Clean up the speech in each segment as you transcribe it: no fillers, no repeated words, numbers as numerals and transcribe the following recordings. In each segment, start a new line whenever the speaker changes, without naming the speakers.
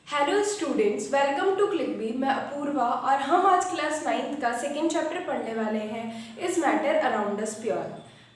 Hello students, welcome to क्लिकबी। मैं अपूर्वा और हम आज क्लास 9th का सेकेंड चैप्टर पढ़ने वाले हैं इस मैटर अराउंड अस प्योर।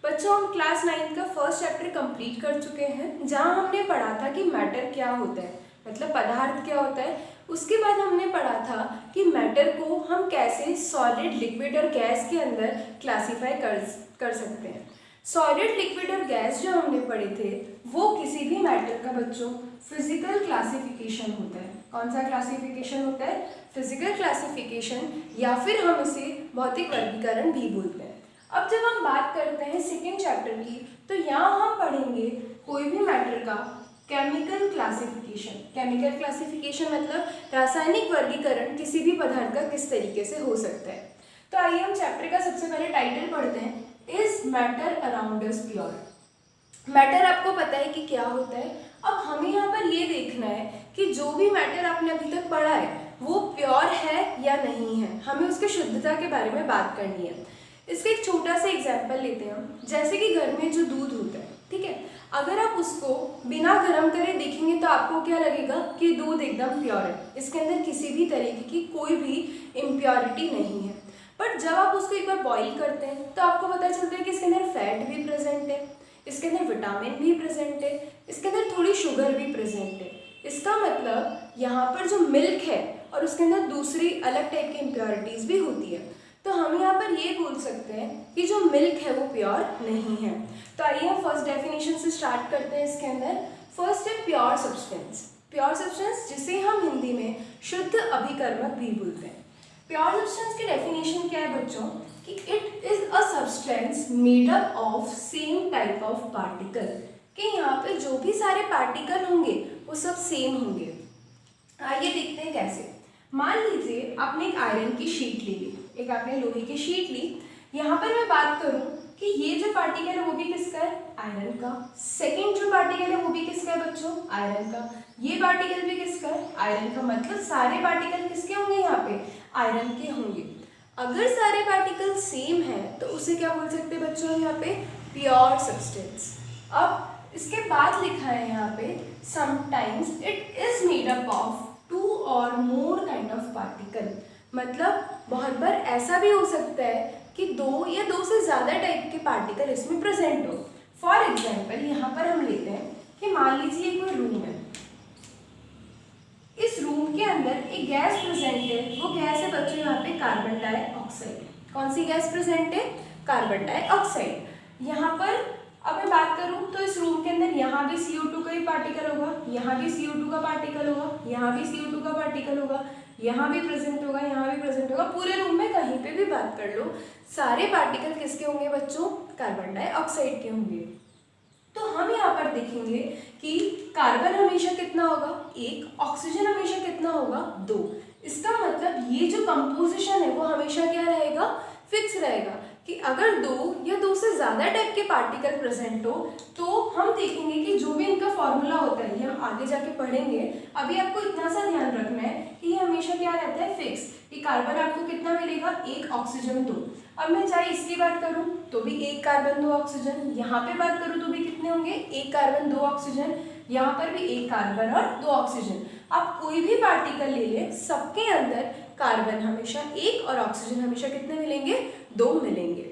बच्चों, हम क्लास 9th का फर्स्ट चैप्टर कंप्लीट कर चुके हैं जहां हमने पढ़ा था कि मैटर क्या होता है, मतलब पदार्थ क्या होता है। उसके बाद हमने पढ़ा था कि मैटर को हम कैसे सॉलिड, लिक्विड और गैस के अंदर क्लासीफाई कर सकते हैं। सॉलिड, लिक्विड और गैस जो हमने पढ़े थे वो किसी भी मैटर का बच्चों फिजिकल क्लासिफिकेशन होता है। कौन सा क्लासिफिकेशन होता है? फिजिकल क्लासिफिकेशन, या फिर हम इसे भौतिक वर्गीकरण भी बोलते हैं। अब जब हम बात करते हैं सेकेंड चैप्टर की, तो यहाँ हम पढ़ेंगे कोई भी मैटर का केमिकल क्लासिफिकेशन। केमिकल क्लासिफिकेशन मतलब रासायनिक वर्गीकरण किसी भी पदार्थ का किस तरीके से हो सकता है। तो आइए हम चैप्टर का सबसे पहले टाइटल पढ़ते हैं, is matter around us pure. Matter आपको पता है कि क्या होता है। अब हमें यहाँ पर ये देखना है कि जो भी मैटर आपने अभी तक पढ़ा है वो प्योर है या नहीं है। हमें उसके शुद्धता के बारे में बात करनी है। इसका एक छोटा सा एग्जाम्पल लेते हैं हम। जैसे कि घर में जो दूध होता है, ठीक है, अगर आप उसको बिना गर्म करे देखेंगे तो आपको क्या लगेगा कि दूध एकदम प्योर है, इसके अंदर किसी भी तरीके की कोई भी इम्प्योरिटी नहीं है। बट जब आप उसको एक बार बॉईल करते हैं तो आपको पता चलता है कि इसके अंदर फैट भी प्रेजेंट है, इसके अंदर विटामिन भी प्रेजेंट है, इसके अंदर थोड़ी शुगर भी प्रेजेंट है। इसका मतलब यहाँ पर जो मिल्क है और उसके अंदर दूसरी अलग टाइप की इम्प्योरिटीज भी होती है। तो हम यहाँ पर ये बोल सकते हैं कि जो मिल्क है वो प्योर नहीं है। तो आइए हम फर्स्ट डेफिनेशन से स्टार्ट करते हैं। इसके अंदर फर्स्ट है प्योर सब्सटेंस। प्योर सब्सटेंस जिसे हम हिंदी में शुद्ध अभिकर्मक भी बोलते हैं। प्योर सब्सटेंस की डेफिनेशन क्या है बच्चों कि it is a substance made up of same type of particle. कि यहाँ पे जो भी सारे पार्टिकल होंगे वो सब सेम होंगे। आइए देखते हैं कैसे। मान लीजिए आपने एक आयरन की शीट ले ली, एक आपने लोहे की शीट ली। यहाँ पर मैं बात करूं कि ये जो पार्टिकल है वो भी किसका है? आयरन का। सेकेंड जो पार्टिकल है वो भी किसका है बच्चों? आयरन का। ये पार्टिकल भी किसका है? आयरन का। मतलब सारे पार्टिकल किसके होंगे यहाँ पे? आयरन के होंगे। अगर सारे पार्टिकल सेम है तो उसे क्या बोल सकते हैं बच्चों यहाँ पे? Pure substance. अब इसके बाद लिखा है यहाँ पे sometimes it is made up of 2 और मोर काइंड ऑफ पार्टिकल। मतलब बहुत बार ऐसा भी हो सकता है कि 2 या 2 से ज़्यादा टाइप के पार्टिकल इसमें प्रेजेंट हो। फॉर एग्जाम्पल यहाँ पर हम लेते हैं कि मान लीजिए कोई रूम है, इस रूम के अंदर एक गैस प्रेजेंट है। वो गैस है बच्चों यहाँ पे कार्बन डाइऑक्साइड। कौन सी गैस प्रेजेंट है? Carbon dioxide. यहाँ पर अब मैं बात करूँ तो इस रूम के अंदर यहाँ भी CO2 का ही पार्टिकल होगा, यहाँ भी CO2 का पार्टिकल होगा, यहाँ भी CO2 का पार्टिकल होगा, यहाँ भी प्रेजेंट होगा, यहाँ भी प्रेजेंट होगा। पूरे रूम में कहीं पे भी बात कर लो, सारे पार्टिकल किसके होंगे बच्चों? कार्बन डाइऑक्साइड के होंगे। तो हम यहाँ पर देखेंगे कि कार्बन हमेशा कितना होगा? 1। ऑक्सीजन हमेशा कितना होगा? 2। इसका मतलब ये जो कंपोजिशन है वो हमेशा क्या रहेगा? फिक्स रहेगा कि अगर 2 या 2 से ज़्यादा टाइप के पार्टिकल प्रेजेंट हो तो हम देखेंगे कि जो भी इनका फॉर्मूला होता है, ये हम आगे जाके पढ़ेंगे। अभी आपको इतना सा ध्यान रखना है कि ये हमेशा क्या रहता है? फिक्स। कि कार्बन आपको कितना मिलेगा? 1, ऑक्सीजन 2। अब मैं चाहे इसकी बात करूं तो भी 1 कार्बन 2 ऑक्सीजन, यहाँ पे बात करूं तो भी कितने होंगे? 1 कार्बन 2 ऑक्सीजन, यहाँ पर भी 1 कार्बन और 2 ऑक्सीजन। आप कोई भी पार्टिकल ले लें, सबके अंदर कार्बन हमेशा 1 और ऑक्सीजन हमेशा कितने मिलेंगे? 2 मिलेंगे।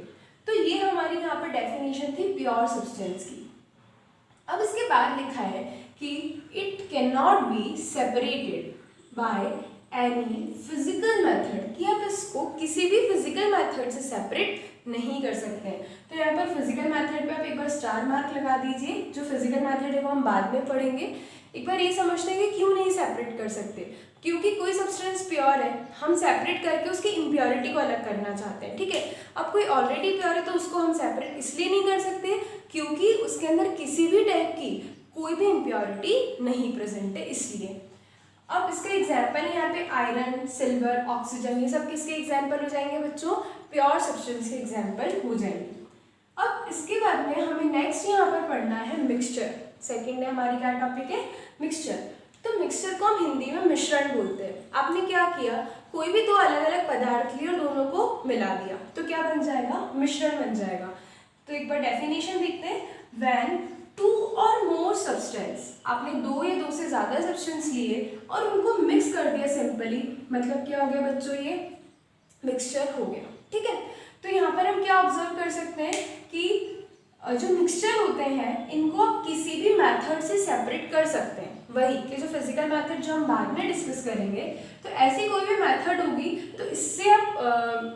तो ये हमारी यहाँ पर डेफिनेशन थी प्योर सब्सटेंस की। अब इसके बाद लिखा है कि it can not be separated by any physical method. कि आप इसको किसी भी फिजिकल मेथड से सेपरेट नहीं कर सकते हैं। तो यहाँ पर फिजिकल मेथड पे आप एक बार स्टार मार्क लगा दीजिए। जो फिजिकल मेथड है वो हम बाद में पढ़ेंगे। एक बार ये समझते हैं कि क्यों नहीं सेपरेट कर सकते। क्योंकि कोई सब्सटेंस प्योर है, हम सेपरेट करके उसकी इम्प्योरिटी को अलग करना चाहते हैं, ठीक है। अब कोई ऑलरेडी प्योर है तो उसको हम सेपरेट इसलिए नहीं कर सकते क्योंकि उसके अंदर किसी भी टाइप की कोई भी इम्प्योरिटी नहीं प्रेजेंट है, इसलिए। अब इसका एग्जाम्पल यहाँ पे आयरन, सिल्वर, ऑक्सीजन, ये सब किसके एग्जाम्पल हो जाएंगे बच्चों? प्योर सब्सटेंस के एग्जाम्पल हो जाएंगे। अब इसके बाद में हमें नेक्स्ट यहाँ पर पढ़ना है मिक्सचर। सेकेंड है हमारी क्या टॉपिक है? मिक्सचर। तो मिक्सचर को हम हिंदी में मिश्रण बोलते हैं। आपने क्या किया? कोई भी 2 अलग अलग पदार्थ लिए और दोनों को मिला दिया तो क्या बन जाएगा? मिश्रण बन जाएगा। तो एक बार डेफिनेशन देखते हैं। व्हेन 2 or more सब्सटेंस, आपने दो या दो से ज़्यादा सब्सटेंस लिए और उनको मिक्स कर दिया सिंपली, मतलब क्या हो गया बच्चों, ये मिक्सचर हो गया। ठीक है, तो यहाँ पर हम क्या ऑब्जर्व कर सकते हैं कि जो मिक्सचर होते हैं इनको आप किसी भी मेथड से सेपरेट कर सकते हैं। वही कि जो फिजिकल मेथड जो हम बाद में डिस्कस करेंगे, तो ऐसी कोई भी मेथड होगी तो इससे आप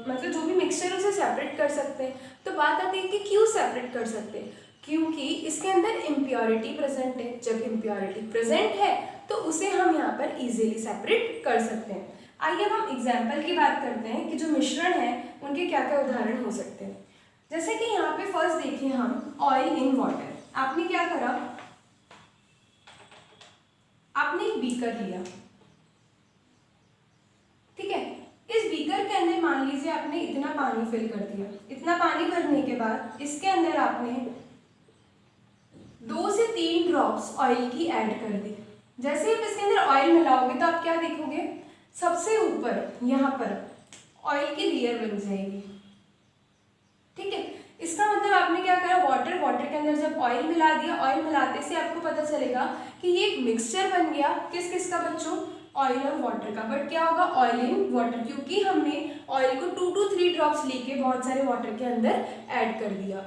मतलब जो भी मिक्सचर उसे सेपरेट कर सकते हैं। तो बात आती है कि क्यों सेपरेट कर सकते हैं, क्योंकि इसके अंदर इम्प्योरिटी प्रेजेंट है। जब इम्प्योरिटी प्रेजेंट है तो उसे हम यहाँ पर इजीली सेपरेट कर सकते हैं। आइए अब हम एग्जाम्पल की बात करते हैं कि जो मिश्रण है उनके क्या क्या उदाहरण हो सकते हैं। जैसे कि यहाँ पे फर्स्ट देखिए हम ऑयल इन वाटर। आपने क्या करा, आपने एक बीकर लिया, ठीक है। इस बीकर के अंदर मान लीजिए आपने इतना पानी फिल कर दिया। इतना पानी भरने के बाद इसके अंदर आपने 2 से 3 ड्रॉप्स ऑयल की ऐड कर दी। जैसे ही आप इसके अंदर ऑयल मिलाओगे तो आप क्या देखोगे, सबसे ऊपर यहाँ पर ऑयल की लेयर बन जाएगी। ठीक है, इसका मतलब आपने क्या करा, वाटर के अंदर जब ऑयल मिला दिया, ऑयल मिलाते से आपको पता चलेगा कि ये एक मिक्सचर बन गया। किस किस का बच्चों, ऑयल और वाटर का। बट क्या होगा, ऑयल इन वाटर, क्योंकि हमने ऑयल को 2 to 3 ड्रॉप्स लेके बहुत सारे वाटर के अंदर ऐड कर दिया।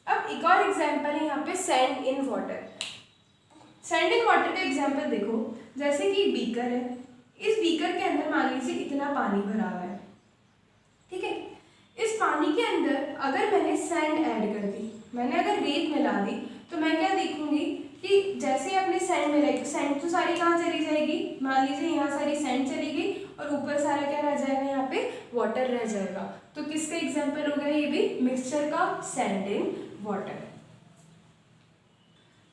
अब एक और एग्जाम्पल है यहाँ पे sand in water. Sand in water का एग्जाम्पल देखो, जैसे कि बीकर है, इस बीकर के अंदर मान लीजिए इतना पानी भरा हुआ है। ठीक है, इस पानी के अंदर अगर मैंने सैंड ऐड कर दी, मैंने अगर रेत मिला दी, तो मैं क्या देखूंगी कि जैसे ही अपने सैंड मिलाई तो सैंड तो सारी कहाँ चली जाएगी, मान लीजिए यहाँ सारी सैंड चली गई और ऊपर सारा क्या रह जाएगा, यहाँ पे वाटर रह जाएगा। तो किसका एग्जाम्पल हो गया, ये भी मिक्सचर का, सैंड इन वाटर।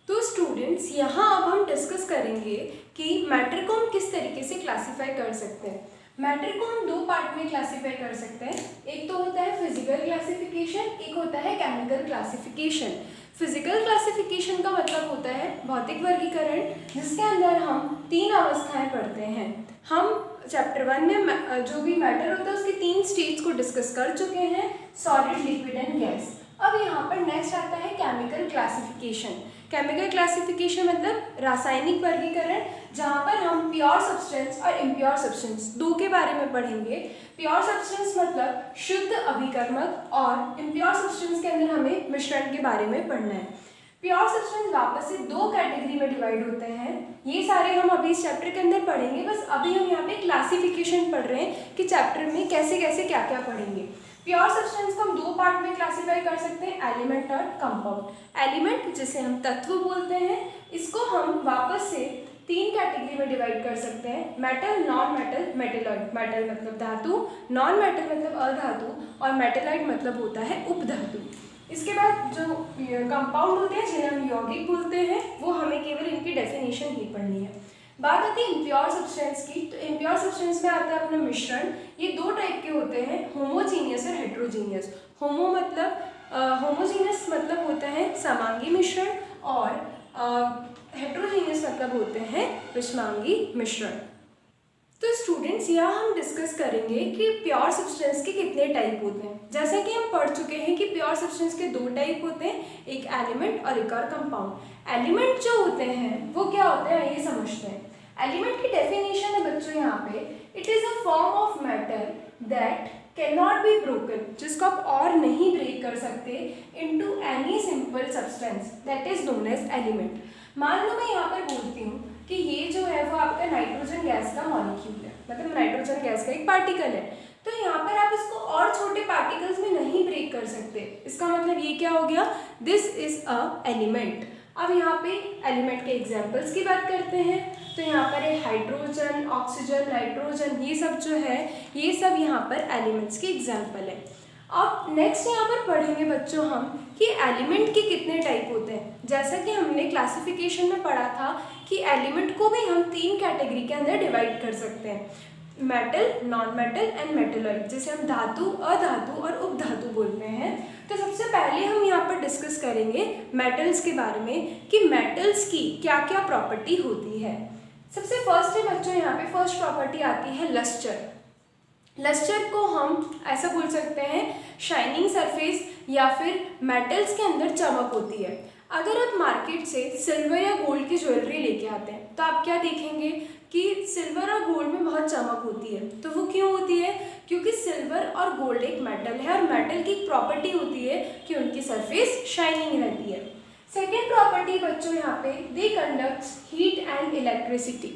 तो स्टूडेंट्स यहाँ अब हम डिस्कस करेंगे कि मैटर को हम किस तरीके से क्लासीफाई कर सकते हैं। मैटर को हम 2 पार्ट में क्लासीफाई कर सकते हैं। एक तो होता है फिजिकल क्लासिफिकेशन, एक होता है केमिकल क्लासिफिकेशन। फिजिकल क्लासिफिकेशन का मतलब होता है भौतिक वर्गीकरण, जिसके अंदर हम 3 अवस्थाएं पढ़ते हैं। हम चैप्टर 1 में जो भी मैटर होता है उसकी 3 स्टेट्स को डिस्कस कर चुके हैं, सॉलिड, लिक्विड एंड गैस। अब यहाँ पर नेक्स्ट आता है केमिकल क्लासिफिकेशन। केमिकल क्लासिफिकेशन मतलब रासायनिक वर्गीकरण, जहाँ पर हम प्योर सब्सटेंस और इम्प्योर सब्सटेंस 2 के बारे में पढ़ेंगे। प्योर सब्सटेंस मतलब शुद्ध अभिकर्मक, और इम्प्योर सब्सटेंस के अंदर हमें मिश्रण के बारे में पढ़ना है। प्योर सब्सटेंस वापस से 2 कैटेगरी में डिवाइड होते हैं। ये सारे हम अभी इस चैप्टर के अंदर पढ़ेंगे, बस अभी हम यहाँ पे क्लासिफिकेशन पढ़ रहे हैं कि चैप्टर में कैसे कैसे क्या क्या पढ़ेंगे। प्योर सब्सटेंस को हम 2 पार्ट में क्लासीफाई कर सकते हैं, एलिमेंट और कंपाउंड। एलिमेंट जिसे हम तत्व बोलते हैं, इसको हम वापस से 3 कैटेगरी में डिवाइड कर सकते हैं, metal, non metal, metalloid. Metal मतलब धातु, नॉन मेटल मतलब अधातु, और मेटेलॉइड मतलब होता है उपधातु। इसके बाद जो कंपाउंड होते हैं जिन्हें हम यौगिक बोलते हैं, वो हमें केवल इनकी डेफिनेशन ही पढ़नी है। बात आती है इम्प्योर सब्सटेंस की, तो इम्प्योर सब्सटेंस में आता है अपना मिश्रण। ये 2 टाइप के होते हैं, होमोजीनियस और हेट्रोजीनियस। होमोजीनियस मतलब होता है समांगी मिश्रण, और हेट्रोजीनियस मतलब होते हैं विषमांगी मिश्रण। तो स्टूडेंट्स यहाँ हम डिस्कस करेंगे कि प्योर सब्सटेंस के कितने टाइप होते हैं। जैसा कि हम पढ़ चुके हैं कि प्योर सब्सटेंस के 2 टाइप होते हैं, एक एलिमेंट और एक और कंपाउंड। एलिमेंट जो होते हैं वो क्या होते हैं, ये समझते हैं। एलिमेंट की डेफिनेशन है बच्चों यहाँ पे, it is a form of matter that can not be broken, जिसको आप और नहीं ब्रेक कर सकते, into any simple substance that is known as element. मान लो मैं यहाँ पर बोलती हूँ कि ये जो है वो आपका नाइट्रोजन गैस का मॉलिक्यूल है, मतलब नाइट्रोजन गैस का एक पार्टिकल है। तो यहाँ पर आप इसको और छोटे पार्टिकल्स में नहीं ब्रेक कर सकते। इसका मतलब ये क्या हो गया, दिस इज अ एलिमेंट। अब यहाँ पे एलिमेंट के एग्जाम्पल्स की बात करते हैं, तो यहाँ पर है हाइड्रोजन, ऑक्सीजन, नाइट्रोजन, ये सब जो है ये सब यहाँ पर एलिमेंट्स के एग्जाम्पल है। अब नेक्स्ट यहाँ पर पढ़ेंगे बच्चों हम कि एलिमेंट के कितने टाइप होते हैं। जैसा कि हमने क्लासिफिकेशन में पढ़ा था कि एलिमेंट को भी हम 3 कैटेगरी के अंदर डिवाइड कर सकते हैं, metal, non metal and metalloid, जिसे हम धातु, अधातु और उपधातु बोलते हैं। तो सबसे पहले हम यहाँ पर डिस्कस करेंगे मेटल्स के बारे में कि मेटल्स की क्या क्या प्रॉपर्टी होती है। सबसे फर्स्ट है बच्चों यहाँ पे फर्स्ट प्रॉपर्टी आती है लस्टर। लस्टर को हम ऐसा बोल सकते हैं शाइनिंग सरफेस, या फिर मेटल्स के अंदर चमक होती है। अगर आप मार्केट से सिल्वर या गोल्ड की ज्वेलरी लेके आते हैं तो आप क्या देखेंगे कि सिल्वर और गोल्ड में बहुत चमक होती है। तो वो क्यों होती है? क्योंकि सिल्वर और गोल्ड एक मेटल है और मेटल की प्रॉपर्टी होती है कि उनकी सरफेस शाइनिंग रहती है। सेकेंड प्रॉपर्टी बच्चों यहाँ पे, दे कंडक्ट्स हीट एंड इलेक्ट्रिसिटी।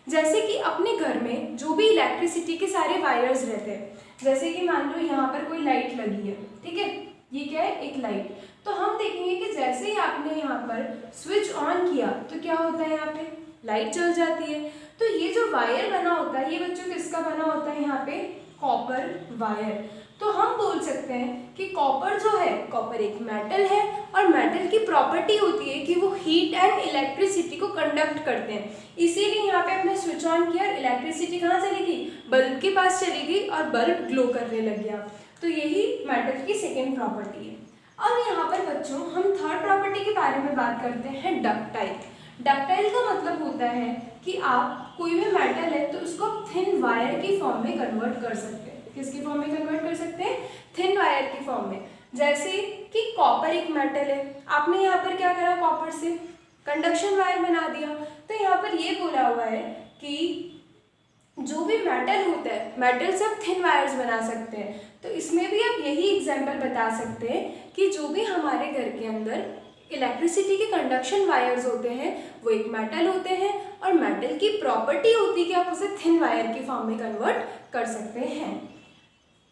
जैसे कि अपने घर में जो भी इलेक्ट्रिसिटी के सारे वायर्स रहते हैं, जैसे कि मान लो यहाँ पर कोई लाइट लगी है, ठीक है, ये क्या है, एक लाइट। तो हम देखेंगे कि जैसे ही आपने यहाँ पर स्विच ऑन किया तो क्या होता है, यहाँ पे लाइट जल जाती है। तो ये जो वायर बना होता है, ये बच्चों किसका बना होता है, यहाँ पे कॉपर वायर। तो हम बोल सकते हैं कि कॉपर जो है, कॉपर एक मेटल है और मेटल की प्रॉपर्टी होती है कि वो हीट एंड इलेक्ट्रिसिटी को कंडक्ट करते हैं। इसीलिए यहाँ पे हमने स्विच ऑन किया, इलेक्ट्रिसिटी कहाँ चलेगी, बल्ब के पास चलेगी और बल्ब ग्लो करने लग गया। तो यही मेटल की सेकेंड प्रॉपर्टी है। अब यहाँ पर बच्चों हम थर्ड प्रॉपर्टी के बारे में बात करते हैं, डक्टाइल। डक्टाइल का मतलब होता है कि आप कोई भी मेटल है तो उसको थिन वायर की फॉर्म में कन्वर्ट कर सकते हैं। किसकी फॉर्म में कन्वर्ट कर सकते हैं, थिन वायर की फॉर्म में। जैसे कि कॉपर एक मेटल है, आपने यहाँ पर क्या करा, कॉपर से कंडक्शन वायर बना दिया। तो यहाँ पर ये बोला हुआ है कि जो भी मेटल होता है, मेटल से आप थिन वायर्स बना सकते हैं। तो इसमें भी आप यही एग्जांपल बता सकते हैं कि जो भी हमारे घर के अंदर इलेक्ट्रिसिटी के कंडक्शन वायर्स होते हैं वो एक मेटल होते हैं और मेटल की प्रॉपर्टी होती है कि आप उसे थिन वायर की फॉर्म में कन्वर्ट कर सकते हैं।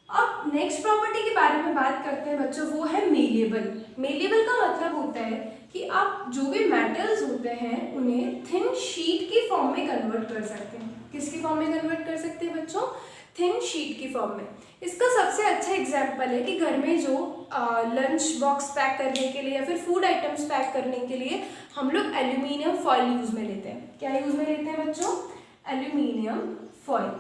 अब नेक्स्ट प्रॉपर्टी के बारे में बात करते हैं बच्चों, वो है मेलिएबल। मेलिएबल का मतलब होता है कि आप जो भी मेटल्स होते हैं उन्हें थिन शीट की फॉर्म में कन्वर्ट कर सकते हैं। किसकी फॉर्म में कन्वर्ट कर सकते हैं बच्चों, थिन शीट की फॉर्म में। इसका सबसे अच्छा एग्जाम्पल है कि घर में जो लंच बॉक्स पैक करने के लिए या फिर फूड आइटम्स पैक करने के लिए हम लोग एल्यूमिनियम फॉइल यूज़ में लेते हैं। क्या यूज़ में लेते हैं बच्चों, एल्यूमिनियम फॉइल।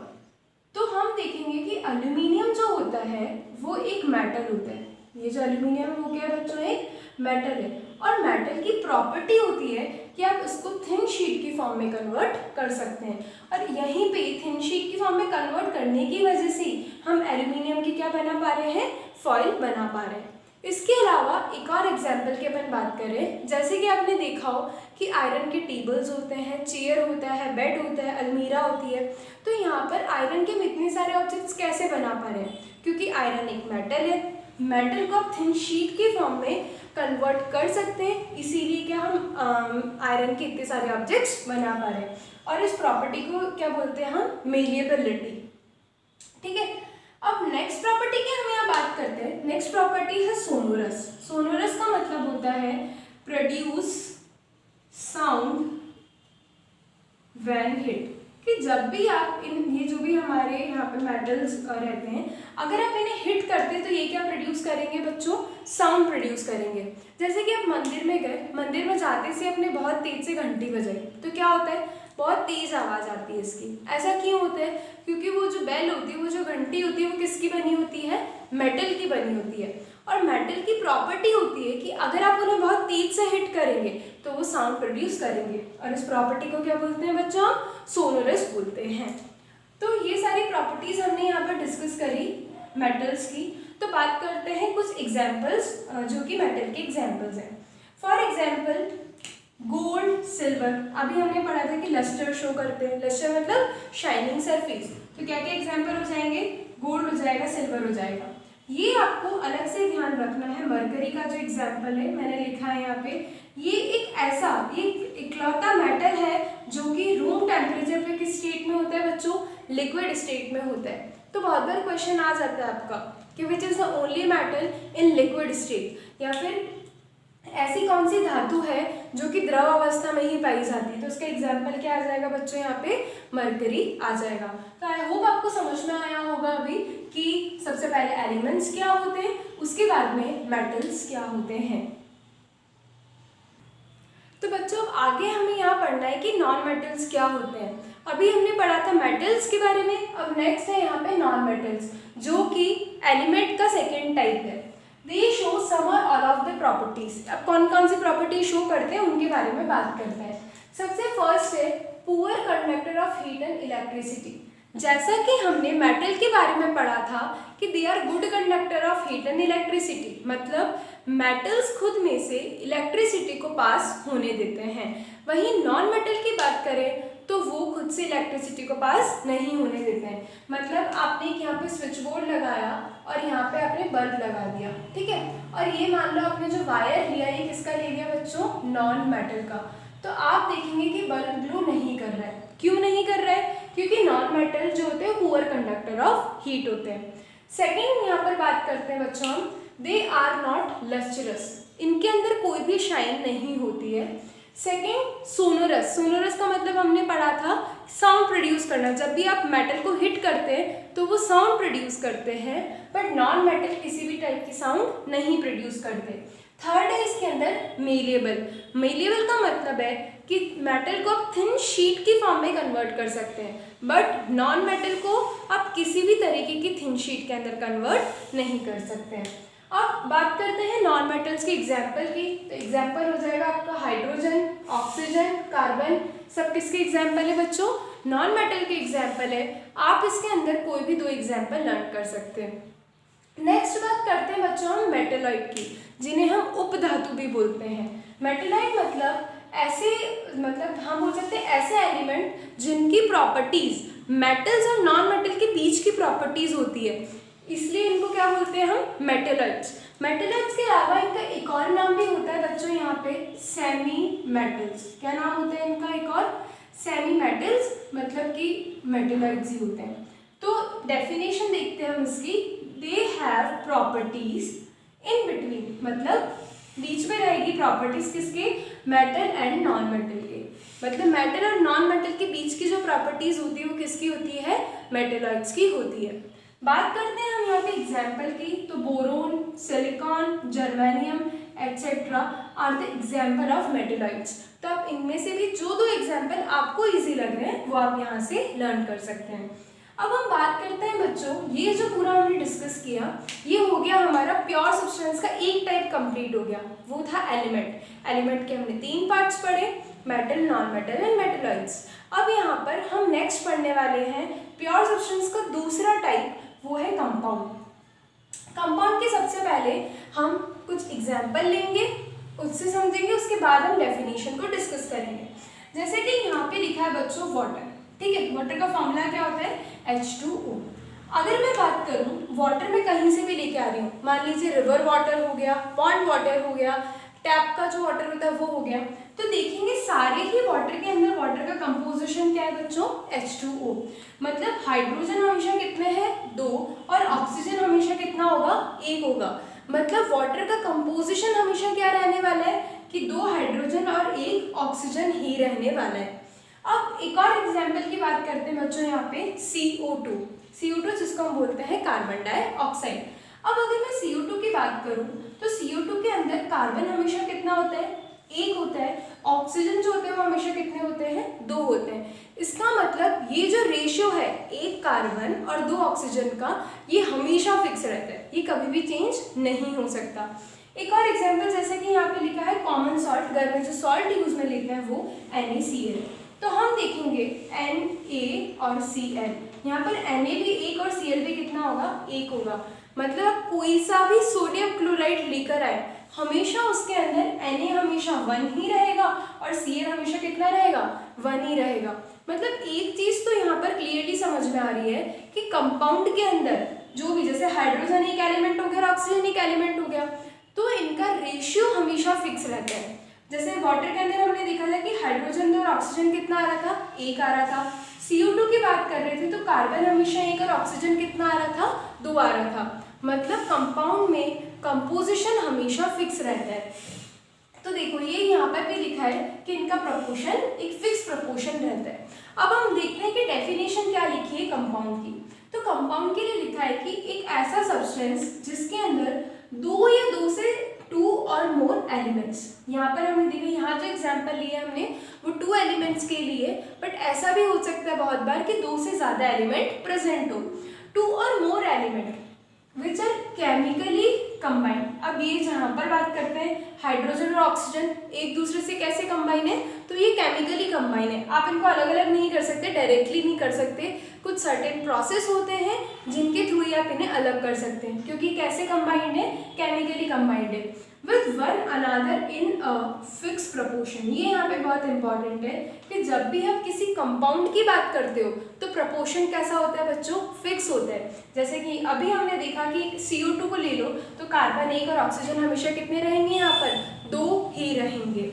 तो हम देखेंगे कि एल्यूमिनियम जो होता है वो एक मेटल होता है। ये जो एल्यूमिनियम है वो क्या है बच्चों, एक मेटल है और मेटल की प्रॉपर्टी होती है कि आप इसको थिन शीट की फॉर्म में कन्वर्ट कर सकते हैं। और यहीं पे थिन शीट की फॉर्म में कन्वर्ट करने की वजह से हम एल्यूमिनियम की क्या बना पा रहे हैं, फॉइल बना पा रहे हैं। इसके अलावा एक और एग्जाम्पल की अपन बात करें, जैसे कि आपने देखा हो कि आयरन के टेबल्स होते हैं, चेयर होता है, बेड होता है, अलमीरा होती है। तो यहाँ पर आयरन के हम इतने सारे ऑब्जेक्ट्स कैसे बना पा रहे हैं, क्योंकि आयरन एक मेटल है। मेटल को आप थिन शीट की फॉर्म में कन्वर्ट कर सकते हैं, इसीलिए क्या हम आयरन के इतने सारे ऑब्जेक्ट्स बना पा रहे हैं। और इस प्रॉपर्टी को क्या बोलते हैं हम, मेलिएबिलिटी। ठीक है, अब नेक्स्ट प्रॉपर्टी की हम यहाँ बात करते हैं। नेक्स्ट प्रॉपर्टी है सोनोरस। सोनोरस का मतलब होता है प्रोड्यूस साउंड व्हेन हिट, कि जब भी आप ये जो भी हमारे यहाँ पे मेटल्स रहते हैं, अगर आप इन्हें हिट करते हैं तो ये क्या प्रोड्यूस करेंगे बच्चों, साउंड प्रोड्यूस करेंगे। जैसे कि आप मंदिर में गए, मंदिर में जाते से आपने बहुत तेज से घंटी बजाई तो क्या होता है, बहुत तेज आवाज़ आती है इसकी। ऐसा क्यों होता है, क्योंकि वो जो बेल होती है, वो जो घंटी होती है, वो किसकी बनी होती है, मेटल की बनी होती है। और मेटल की प्रॉपर्टी होती है कि अगर आप उन्हें बहुत तेज से हिट करेंगे तो वो साउंड प्रोड्यूस करेंगे। और इस प्रॉपर्टी को क्या बोलते हैं बच्चों, सोनोरस बोलते हैं। तो ये सारी प्रॉपर्टीज हमने यहाँ पर डिस्कस करी मेटल्स की। तो बात करते हैं कुछ एग्जाम्पल्स जो कि मेटल के एग्जाम्पल्स हैं। For example gold, silver. अभी हमने पढ़ा था कि लस्टर शो करते हैं, लस्टर मतलब शाइनिंग सरफेस। तो क्या क्या एग्जाम्पल हो जाएंगे, गोल्ड हो जाएगा, सिल्वर हो जाएगा। ये आपको अलग से ध्यान रखना है। मरकरी का जो एग्जाम्पल है मैंने लिखा है यहाँ पे, ये एक ऐसा एक इकलौता मेटल है जो कि रूम टेम्परेचर पे किस स्टेट में होता है बच्चों, लिक्विड स्टेट में होता है। तो बहुत बार क्वेश्चन आ जाता है आपका कि which is the only metal in liquid state, या फिर ऐसी कौन सी धातु है जो कि द्रव अवस्था में ही पाई जाती है। तो उसका एग्जाम्पल क्या आ जाएगा बच्चों, यहाँ पे मरकरी आ जाएगा। तो आई होप आपको समझ में आया होगा अभी कि सबसे पहले एलिमेंट्स क्या होते हैं, उसके बाद में मेटल्स क्या होते हैं। तो बच्चों अब आगे हमें यहाँ पढ़ना है कि नॉन मेटल्स क्या होते हैं। अभी हमने पढ़ा था मेटल्स के बारे में, अब नेक्स्ट है यहाँ पे नॉन मेटल्स, जो कि एलिमेंट का सेकेंड टाइप है। दे शो सम और ऑल ऑफ द प्रॉपर्टीज। अब कौन कौन सी प्रॉपर्टी शो करते हैं उनके बारे में बात करते हैं। सबसे फर्स्ट है poor conductor of heat and electricity. जैसा कि हमने मेटल के बारे में पढ़ा था कि they are good conductor of heat and electricity, मतलब मेटल्स खुद में से इलेक्ट्रिसिटी को पास होने देते हैं। वहीं नॉन मेटल की बात करें तो वो खुद से इलेक्ट्रिसिटी को पास नहीं होने देते हैं। मतलब आपने यहाँ पे स्विच बोर्ड लगाया और यहाँ पे आपने बल्ब लगा दिया, ठीक है, और ये मान लो आपने जो वायर लिया ये किसका ले लिया बच्चों, नॉन मेटल का, तो आप देखेंगे कि बल्ब ग्लो नहीं कर रहा है। क्यों नहीं कर रहा है? क्योंकि नॉन मेटल जो होते हैं पुअर कंडक्टर ऑफ हीट होते हैं। सेकेंड यहाँ पर बात करते हैं बच्चों हम, दे आर नॉट लस्ट्रस, इनके अंदर कोई भी शाइन नहीं होती है। सेकेंड सोनोरस, सोनोरस का मतलब हमने पढ़ा था साउंड प्रोड्यूस करना, जब भी आप मेटल को हिट करते हैं तो वो साउंड प्रोड्यूस करते हैं, बट नॉन मेटल किसी भी टाइप की साउंड नहीं प्रोड्यूस करते। थर्ड है इसके अंदर मेलिएबल, मेलिएबल का मतलब है कि मेटल को आप थिन शीट की फॉर्म में कन्वर्ट कर सकते हैं, बट नॉन मेटल को आप किसी भी तरीके की थिन शीट के अंदर कन्वर्ट नहीं कर सकते हैं। अब बात करते हैं नॉन मेटल्स के एग्जाम्पल की, तो एग्जाम्पल हो जाएगा आपका हाइड्रोजन, ऑक्सीजन, कार्बन, सब किसके एग्जाम्पल है बच्चों, नॉन मेटल के एग्जाम्पल है। आप इसके अंदर कोई भी दो एग्जाम्पल लर्न कर सकते हैं। नेक्स्ट बात करते हैं बच्चों हम मेटेलॉइड की, जिन्हें हम उपधातु भी बोलते हैं। मेटेलॉइड मतलब ऐसे, मतलब हम बोल सकते हैं ऐसे एलिमेंट जिनकी प्रॉपर्टीज मेटल्स और नॉन मेटल के बीच की प्रॉपर्टीज होती है, इसलिए इनको क्या बोलते हैं हम, मेटेलॉइड्स। मेटेलॉइड्स के अलावा इनका एक और नाम भी होता है बच्चों यहाँ पे, सेमी मेटल्स। क्या नाम होता है इनका एक और, सेमी मेटल्स, मतलब कि मेटेलॉइड्स ही होते हैं। तो डेफिनेशन देखते हैं हम इसकी, they have properties in between, मतलब बीच में रहेगी प्रॉपर्टीज किसके, मेटल एंड नॉन मेटल के, मतलब मेटल और नॉन मेटल के बीच की जो प्रॉपर्टीज होती है वो किसकी होती है, मेटेलॉइड्स की होती है। बात करते हैं हम यहाँ पे एग्जाम्पल की, तो boron, silicon, germanium etcetera are the example of metalloids. तो आप इनमें से भी जो दो एग्जाम्पल आपको इजी लग रहे हैं वो आप यहाँ से लर्न कर सकते हैं। अब हम बात करते हैं बच्चों, ये जो पूरा हमने डिस्कस किया ये हो गया हमारा प्योर सब्सटेंस का एक टाइप कंप्लीट हो गया, वो था एलिमेंट। एलिमेंट के हमने तीन पार्ट्स पढ़े, metal, non metal and metalloids. अब यहाँ पर हम नेक्स्ट पढ़ने वाले हैं प्योर सब्सटेंस का दूसरा टाइप, वो है कंपाउंड। कंपाउंड के सबसे पहले हम कुछ एग्जाम्पल लेंगे, उससे समझेंगे, उसके बाद हम डेफिनेशन को डिस्कस करेंगे। जैसे कि यहाँ पे लिखा है बच्चों वाटर, ठीक है, वाटर का फॉर्मूला क्या होता है, H2O। अगर मैं बात करूँ वाटर में कहीं से भी लेके आ रही हूँ, मान लीजिए रिवर वाटर हो गया, पॉन्ड वाटर हो गया, टैप का जो वाटर होता है वो हो गया, तो देखेंगे सारे ही वाटर के अंदर वाटर का कंपोजिशन क्या है बच्चों, H2O। मतलब हाइड्रोजन हमेशा कितने हैं, 2, और ऑक्सीजन हमेशा कितना होगा, 1 होगा। मतलब वाटर का कंपोजिशन हमेशा क्या रहने वाला है कि 2 हाइड्रोजन और 1 ऑक्सीजन ही रहने वाला है। अब एक और एग्जाम्पल की बात करते हैं बच्चों यहाँ पे, CO2, CO2 जिसको हम बोलते हैं कार्बन डाइऑक्साइड। अब अगर मैं CO2 की बात करूँ तो CO2 के अंदर कार्बन हमेशा कितना होता है, 1 होता है, ऑक्सीजन जो होते हैं वो हमेशा कितने होते हैं, 2 होते हैं। इसका मतलब ये जो रेशियो है 1 कार्बन और 2 ऑक्सीजन का, ये हमेशा फिक्स रहता है, ये कभी भी चेंज नहीं हो सकता। एक और एग्जाम्पल जैसे कि यहाँ पे लिखा है कॉमन सॉल्ट, घर में जो सॉल्ट यूज में लेते हैं वो NaCl। तो हम देखेंगे Na और Cl, यहाँ पर Na भी 1 और Cl भी कितना होगा, 1 होगा। मतलब कोई सा भी सोडियम क्लोराइड लेकर आए, हमेशा उसके अंदर Na हमेशा 1 ही रहेगा और Cl हमेशा कितना रहेगा, 1 ही रहेगा। मतलब एक चीज तो यहाँ पर क्लियरली समझ में आ रही है कि कंपाउंड के अंदर जो भी, जैसे हाइड्रोजन एक एलिमेंट हो गया और ऑक्सीजन एक एलिमेंट हो गया, तो इनका रेशियो हमेशा फिक्स रहता है। जैसे वाटर के अंदर हमने देखा था कि हाइड्रोजन और ऑक्सीजन कितना आ रहा था, 1 आ रहा था। CO2 की बात कर रहे थे तो कार्बन हमेशा 1 और ऑक्सीजन कितना आ रहा था, 2 आ रहा था। मतलब कंपाउंड में कंपोजिशन हमेशा फिक्स रहता है। तो देखो ये यहाँ पर भी लिखा है कि इनका प्रपोर्शन एक फिक्स प्रपोर्शन रहता है। अब हम देखते हैं कि डेफिनेशन क्या लिखी है कंपाउंड की। तो कंपाउंड के लिए लिखा है कि एक ऐसा सब्सटेंस जिसके अंदर 2 या 2 से 2 और मोर एलिमेंट्स, यहाँ पर हमने देखा, यहाँ जो एग्जाम्पल लिए हमने वो 2 एलिमेंट्स के लिए, बट ऐसा भी हो सकता है बहुत बार कि 2 से ज़्यादा एलिमेंट प्रेजेंट हो। 2 और more element which are chemically combined. अब ये जहाँ पर बात करते हैं हाइड्रोजन और ऑक्सीजन एक दूसरे से कैसे कंबाइन है, तो ये केमिकली कंबाइन है। आप इनको अलग अलग नहीं कर सकते, डायरेक्टली नहीं कर सकते, कुछ सर्टेन प्रोसेस होते हैं जिनके थ्रू ही आप इन्हें अलग कर सकते हैं, क्योंकि कैसे कंबाइंड है, केमिकली कंबाइंड है with one another in a fix proportion. ये यहाँ पे बहुत इंपॉर्टेंट है कि जब भी आप किसी कंपाउंड की बात करते हो तो प्रपोर्शन कैसा होता है बच्चों, फिक्स होता है। जैसे कि अभी हमने देखा कि CO2 को ले लो तो कार्बन 1 और ऑक्सीजन हमेशा कितने रहेंगे, यहाँ पर 2 ही रहेंगे।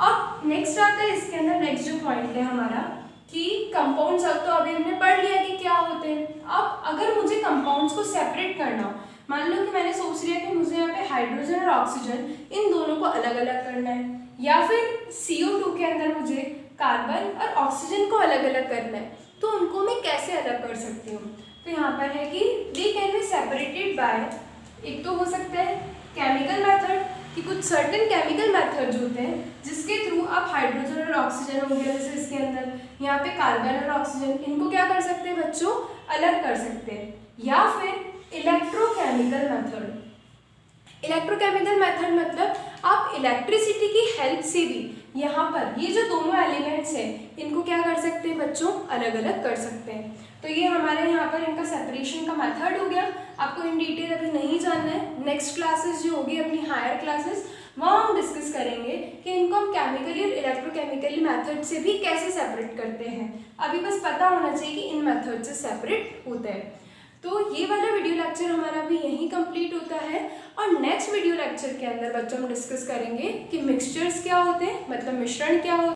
अब नेक्स्ट आता है इसके अंदर, नेक्स्ट जो पॉइंट है हमारा कि कंपाउंड्स, अब तो अभी हमने पढ़ लिया कि क्या होते हैं। अब अगर मुझे कंपाउंड्स को सेपरेट करना हो, मान लो कि मैंने सोच लिया कि मुझे यहाँ पे हाइड्रोजन और ऑक्सीजन इन दोनों को अलग अलग करना है, या फिर CO2 के अंदर मुझे कार्बन और ऑक्सीजन को अलग अलग करना है, तो उनको मैं कैसे अलग कर सकती हूँ। तो यहाँ पर है कि they can be separated by, एक तो हो सकता है केमिकल मेथड, कि कुछ सर्टेन केमिकल मेथड्स होते हैं जिसके थ्रू आप हाइड्रोजन और ऑक्सीजन हो गया जैसे इसके अंदर, यहाँ पे कार्बन और ऑक्सीजन, इनको क्या कर सकते हैं बच्चों, अलग कर सकते हैं। या फिर इलेक्ट्रोकेमिकल मेथड। इलेक्ट्रोकेमिकल मेथड मतलब आप इलेक्ट्रिसिटी की हेल्प से भी यहाँ पर ये जो दोनों एलिमेंट्स हैं इनको क्या कर सकते हैं बच्चों, अलग अलग कर सकते हैं। तो ये हमारे यहाँ पर इनका सेपरेशन का मेथड हो गया। आपको इन डिटेल अभी नहीं जानना है, नेक्स्ट क्लासेस जो होगी अपनी हायर क्लासेस, वहाँ हम डिस्कस करेंगे कि इनको हम केमिकली और इलेक्ट्रोकेमिकली मेथड से भी कैसे सेपरेट करते हैं। अभी बस पता होना चाहिए कि इन मेथड से सेपरेट होता है। तो ये वाला वीडियो लेक्चर हमारा भी यहीं कंप्लीट होता है, और नेक्स्ट वीडियो लेक्चर के अंदर बच्चों हम डिस्कस करेंगे कि मिक्सचर्स क्या होते हैं, मतलब मिश्रण क्या होते हैं।